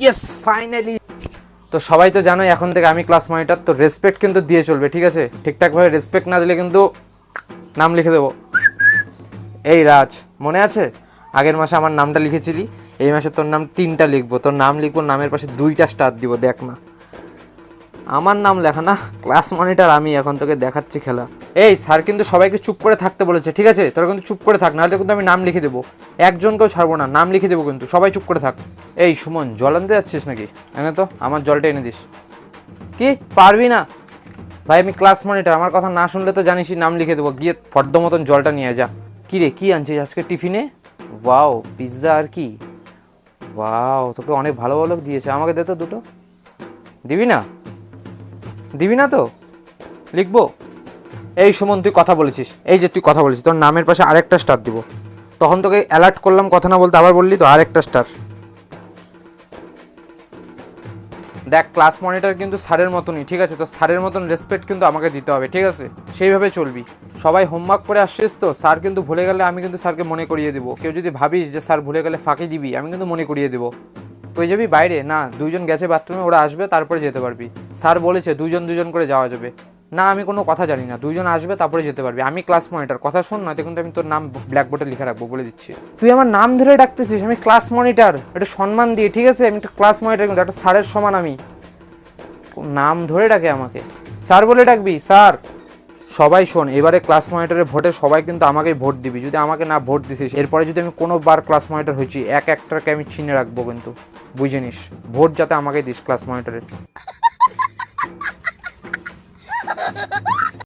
Yes finally. তো সবাই তো জানোই এখন থেকে আমি ক্লাস মনিটর, তো রেসপেক্ট কিন্তু দিয়ে চলবে, ঠিক আছে? ঠিকঠাকভাবে রেসপেক্ট না দিলে কিন্তু নাম লিখে দেবো। এই রাজ, মনে আছে আগের মাসে আমার নামটা লিখেছিলি? এই মাসে তোর নাম 3টা লিখবো, তোর নাম লিখবো, নামের পাশে 2টা স্টার দিব। দেখ না, আমার নাম লেখা না, ক্লাস মনিটর আমি এখন তোকে দেখাচ্ছি খেলা। এই স্যার কিন্তু সবাইকে চুপ করে থাকতে বলেছে, ঠিক আছে? তোরা কিন্তু চুপ করে থাক, নাহলে কিন্তু আমি নাম লিখে দেবো, একজনকেও ছাড়বো না, নাম লিখে দেবো কিন্তু। সবাই চুপ করে থাক। এই সুমন, জল আনতে যাচ্ছিস নাকি? এনে তো আমার জলটা এনে দিস। কি পারবি না? ভাই আমি ক্লাস মনিটর, আমার কথা না শুনলে তো জানিসই নাম লিখে দেবো। গিয়ে ফর্দ মতন জলটা নিয়ে যা। কি রে, কি আনছিস আজকে টিফিনে? ওয়াও, পিৎজা আর কি? ওয়াও, তোকে অনেক ভালো ভালো দিয়েছে, আমাকে দে তো দুটো। দিবি না? দিবি না তো লিখবো। এই সুমন, তুই কথা বলেছিস, এই যে তুই কথা বলেছিস, তোর নামের পাশে আরেকটা স্টার দিব। তখন তোকে অ্যালার্ট করলাম কথা না বলতে, আবার বললি তো আরেকটা স্টার। দেখ, ক্লাস মনিটর কিন্তু স্যারের মতনই, ঠিক আছে? তো স্যারের মতন রেসপেক্ট কিন্তু আমাকে দিতে হবে, ঠিক আছে? সেইভাবে চলবি। সবাই হোমওয়ার্ক করে আসছিস তো, স্যার কিন্তু ভুলে গেলে আমি কিন্তু স্যারকে মনে করিয়ে দেবো। কেউ যদি ভাবিস যে স্যার ভুলে গেলে ফাঁকি দিবি, আমি কিন্তু মনে করিয়ে দেবো। তুই যাবি বাইরে? না, 2জন গেছে বাথরুমে, ওরা আসবে তারপরে যেতে পারবি। স্যার বলেছে 2জন করে যাওয়া যাবে। না, আমি কোনো কথা জানি না, 2জন আসবে তারপরে যেতে পারবি। আমি ক্লাস মনিটর, কথা শোন, না কিন্তু আমি তোর নাম ব্ল্যাকবোর্ডে লিখে রাখবো, বলে দিচ্ছি। তুই আমার নাম ধরে ডাকতেছিস, আমি ক্লাস মনিটর, এটা সম্মান দিয়ে, ঠিক আছে? আমি একটা ক্লাস মনিটর, কিন্তু একটা স্যারের সমান আমি। নাম ধরে ডাকে আমাকে, স্যার বলে ডাকবি? স্যার। সবাই শোন, এবারে ক্লাস মনিটরের ভোটে সবাই কিন্তু আমাকেই ভোট দিবি। যদি আমাকে না ভোট দিছিস, এরপরে যদি আমি কোনো বার ক্লাস মনিটর হয়েছি, একটাকে আমি চিনে রাখবো কিন্তু, বুঝে নিস। ভোট যাতে আমাকেই দিস ক্লাস মনিটরের।